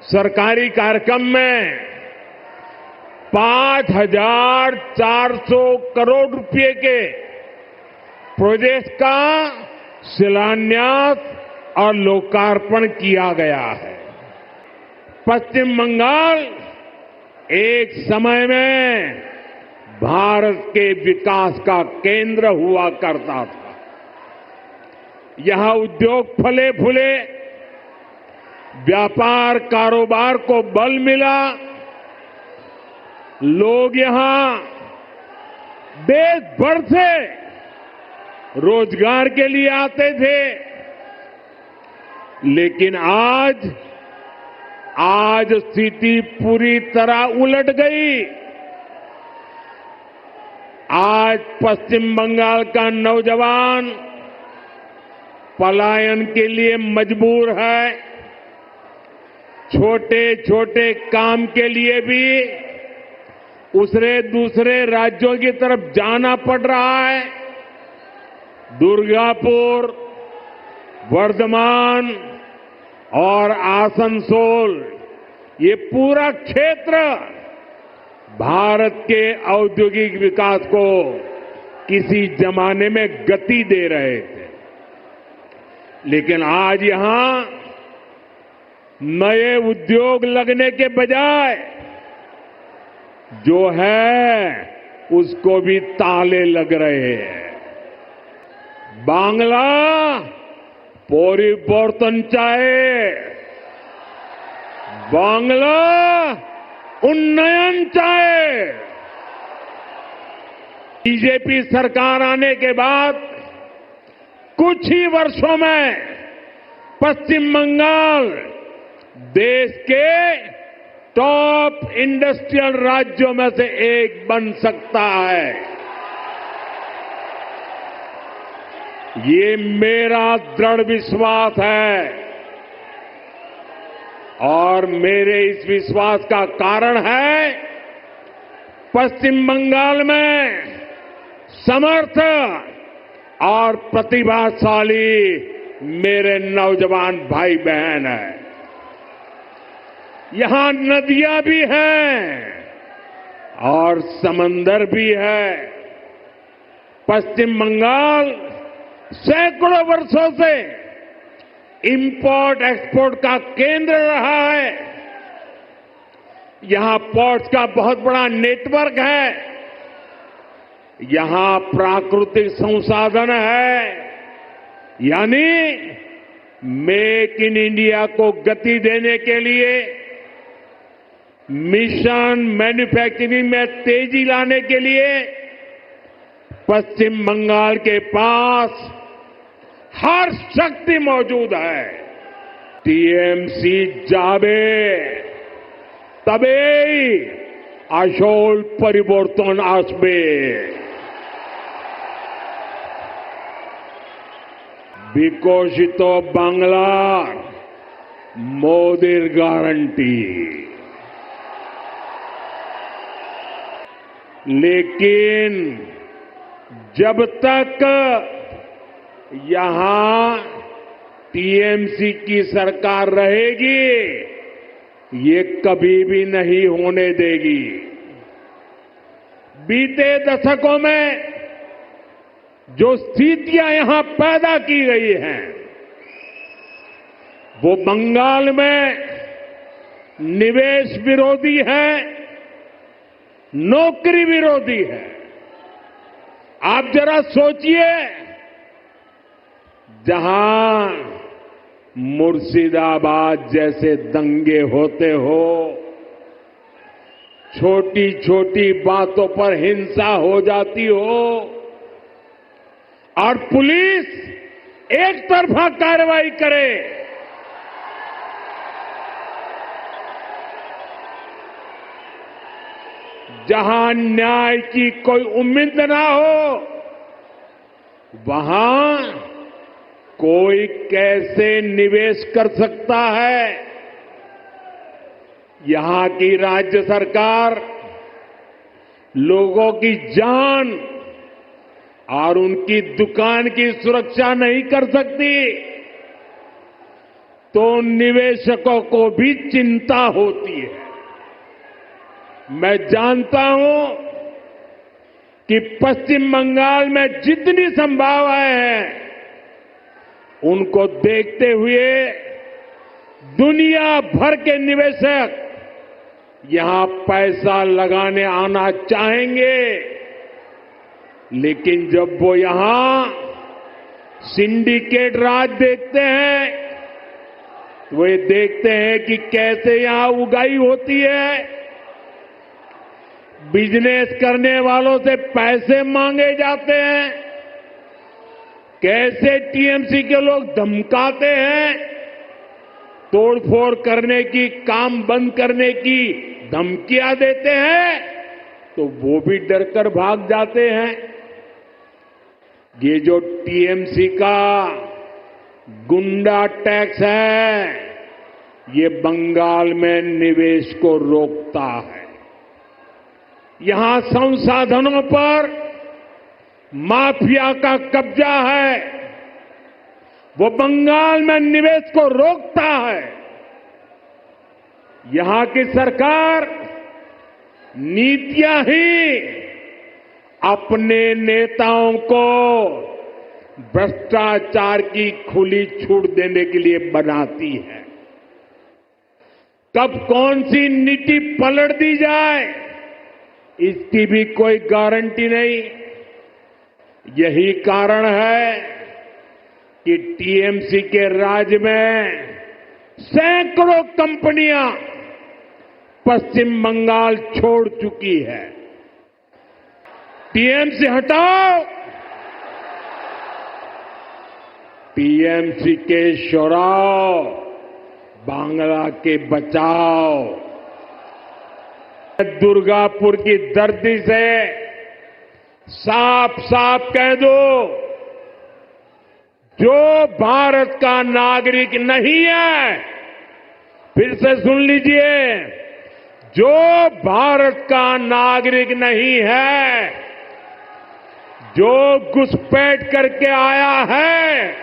सरकारी कार्यक्रम में 5,400 करोड़ रुपए के प्रोजेक्ट का शिलान्यास और लोकार्पण किया गया है। पश्चिम बंगाल एक समय में भारत के विकास का केंद्र हुआ करता था। यहां उद्योग फले फूले, व्यापार कारोबार को बल मिला, लोग यहां देश भर से रोजगार के लिए आते थे। लेकिन आज स्थिति पूरी तरह उलट गई। आज पश्चिम बंगाल का नौजवान पलायन के लिए मजबूर है। छोटे छोटे काम के लिए भी उसे दूसरे राज्यों की तरफ जाना पड़ रहा है। दुर्गापुर, वर्धमान और आसनसोल, ये पूरा क्षेत्र भारत के औद्योगिक विकास को किसी जमाने में गति दे रहे थे। लेकिन आज यहां नए उद्योग लगने के बजाय जो है उसको भी ताले लग रहे हैं। बांग्ला परिवर्तन चाहे, बांग्ला उन्नयन चाहे। बीजेपी सरकार आने के बाद कुछ ही वर्षों में पश्चिम बंगाल देश के टॉप इंडस्ट्रियल राज्यों में से एक बन सकता है। ये मेरा दृढ़ विश्वास है और मेरे इस विश्वास का कारण है पश्चिम बंगाल में समर्थ और प्रतिभाशाली मेरे नौजवान भाई बहन हैं। यहां नदियां भी हैं और समंदर भी है। पश्चिम बंगाल सैकड़ों वर्षों से इंपोर्ट एक्सपोर्ट का केंद्र रहा है। यहां पोर्ट्स का बहुत बड़ा नेटवर्क है। यहां प्राकृतिक संसाधन है। यानी मेक इन इंडिया को गति देने के लिए, मिशन मैन्युफैक्चरिंग में तेजी लाने के लिए पश्चिम बंगाल के पास हर शक्ति मौजूद है। टीएमसी जाबे तबेई আসল পরিবর্তন আসবে। বিকশিত বাংলার মোদির গ্যারান্टी। लेकिन जब तक यहां टीएमसी की सरकार रहेगी ये कभी भी नहीं होने देगी। बीते दशकों में जो स्थितियां यहां पैदा की गई हैं वो बंगाल में निवेश विरोधी है, नौकरी विरोधी है। आप जरा सोचिए, जहां मुर्शिदाबाद जैसे दंगे होते हो, छोटी छोटी बातों पर हिंसा हो जाती हो और पुलिस एक तरफा कार्रवाई करे, जहां न्याय की कोई उम्मीद ना हो, वहां कोई कैसे निवेश कर सकता है। यहां की राज्य सरकार लोगों की जान और उनकी दुकान की सुरक्षा नहीं कर सकती। तो निवेशकों को भी चिंता होती है। मैं जानता हूं कि पश्चिम बंगाल में जितनी संभावनाएं हैं, उनको देखते हुए दुनिया भर के निवेशक यहां पैसा लगाने आना चाहेंगे। लेकिन जब वो यहां सिंडिकेट राज देखते हैं, तो वे देखते हैं कि कैसे यहां उगाही होती है, बिजनेस करने वालों से पैसे मांगे जाते हैं, कैसे टीएमसी के लोग धमकाते हैं, तोड़फोड़ करने की, काम बंद करने की धमकियां देते हैं, तो वो भी डरकर भाग जाते हैं। ये जो टीएमसी का गुंडा टैक्स है, ये बंगाल में निवेश को रोकता है। यहां संसाधनों पर माफिया का कब्जा है, वो बंगाल में निवेश को रोकता है। यहां की सरकार नीतियां ही अपने नेताओं को भ्रष्टाचार की खुली छूट देने के लिए बनाती है। कब कौन सी नीति पलट दी जाए, इसकी भी कोई गारंटी नहीं। यही कारण है कि टीएमसी के राज में सैकड़ों कंपनियां पश्चिम बंगाल छोड़ चुकी है। टीएमसी हटाओ, टीएमसी के शोराव, बांग्ला के बचाओ। दुर्गापुर की धरती से साफ साफ कह दो, जो भारत का नागरिक नहीं है, फिर से सुन लीजिए, जो भारत का नागरिक नहीं है, जो घुसपैठ करके आया है,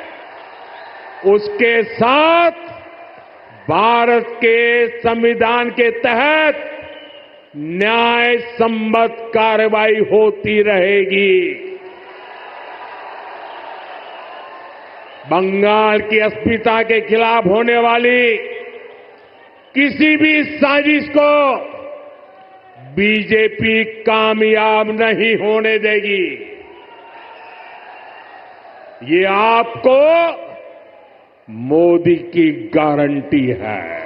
उसके साथ भारत के संविधान के तहत न्याय संबद्ध कार्रवाई होती रहेगी। बंगाल की अस्मिता के खिलाफ होने वाली किसी भी साजिश को बीजेपी कामयाब नहीं होने देगी। ये आपको मोदी की गारंटी है।